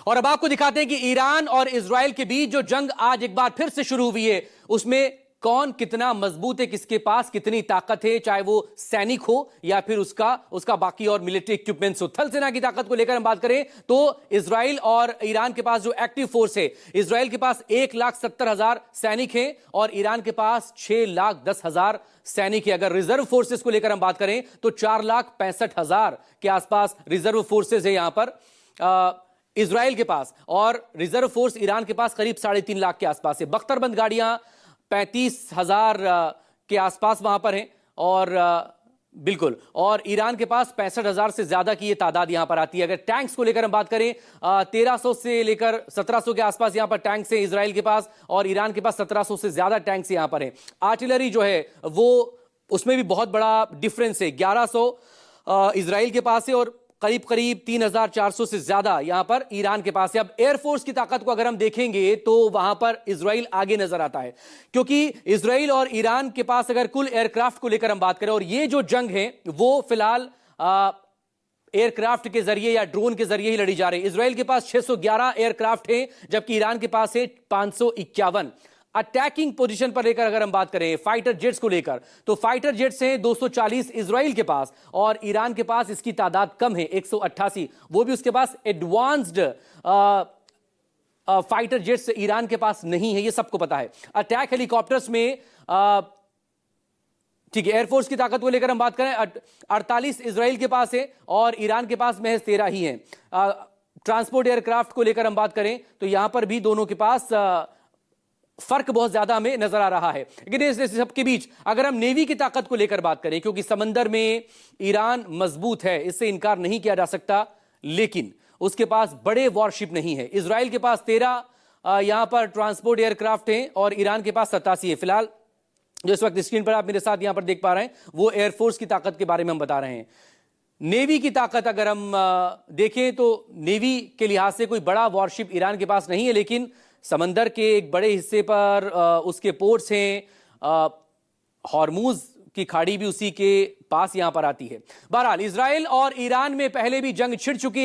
और अब आपको दिखाते हैं कि ईरान और इजराइल के बीच जो जंग आज एक बार फिर से शुरू हुई है, उसमें कौन कितना मजबूत है, किसके पास कितनी ताकत है, चाहे वो सैनिक हो या फिर उसका बाकी और मिलिट्री इक्विपमेंट्स हो। थल सेना की ताकत को लेकर हम बात करें तो इजराइल और ईरान के पास जो एक्टिव फोर्स है, इजराइल के पास 1,70,000 सैनिक हैं और ईरान के पास 6,10,000 सैनिक है। अगर रिजर्व फोर्सेस को लेकर हम बात करें तो 4,65,000 के आसपास रिजर्व फोर्सेस है यहां पर इजराइल के पास, और रिजर्व फोर्स ईरान के पास करीब 3.5 लाख के आसपास है। बख्तरबंद गाड़ियां 35,000 के आसपास वहां पर हैं और बिल्कुल, और ईरान के पास 65,000 से ज्यादा की ये तादाद यहां पर आती है। अगर टैंक्स को लेकर हम बात करें 1300 से लेकर 1700 के आसपास यहां पर टैंक्स हैं इजराइल के पास, और ईरान के पास 1700 से ज्यादा टैंक्स यहां पर हैं। आर्टिलरी जो है वो उसमें भी बहुत बड़ा डिफरेंस है, 1100 इजराइल के पास है और करीब करीब 3,400 से ज्यादा यहां पर ईरान के पास है। अब एयरफोर्स की ताकत को अगर हम देखेंगे तो वहां पर इजराइल आगे नजर आता है, क्योंकि इजराइल और ईरान के पास अगर कुल एयरक्राफ्ट को लेकर हम बात करें, और ये जो जंग है वो फिलहाल एयरक्राफ्ट के जरिए या ड्रोन के जरिए ही लड़ी जा रही है। इजराइल के पास 611 एयरक्राफ्ट है जबकि ईरान के पास है 551। अटैकिंग पोजीशन पर लेकर अगर हम बात करें फाइटर जेट्स को लेकर, तो फाइटर जेट्स हैं 240 इजराइल के पास, और ईरान के पास इसकी तादाद कम है 188, वो भी उसके पास एडवांस्ड फाइटर जेट्स ईरान के पास नहीं है, ये सबको पता है। अटैक हेलीकॉप्टर्स में ठीक है, एयरफोर्स की ताकत को लेकर हम बात करें 48 इजराइल के पास है और ईरान के पास महज 13 ही है। ट्रांसपोर्ट एयरक्राफ्ट को लेकर हम बात करें तो यहां पर भी दोनों के पास फर्क बहुत ज्यादा हमें नजर आ रहा है। लेकिन इस सबके बीच अगर हम नेवी की ताकत को लेकर बात करें, क्योंकि समंदर में ईरान मजबूत है, इससे इनकार नहीं किया जा सकता, लेकिन उसके पास बड़े वॉरशिप नहीं है। इजराइल के पास 13 यहां पर ट्रांसपोर्ट एयरक्राफ्ट हैं और ईरान के पास 87 है। फिलहाल जो इस वक्त स्क्रीन पर आप मेरे साथ यहां पर देख पा रहे हैं वो एयरफोर्स की ताकत के बारे में हम बता रहे हैं। नेवी की ताकत अगर हम देखें तो नेवी के लिहाज से कोई बड़ा वॉरशिप ईरान के पास नहीं है, लेकिन समंदर के एक बड़े हिस्से पर उसके पोर्ट्स हैं, हॉर्मूज की खाड़ी भी उसी के पास यहां पर आती है। बहरहाल इजराइल और ईरान में पहले भी जंग छिड़ चुकी है।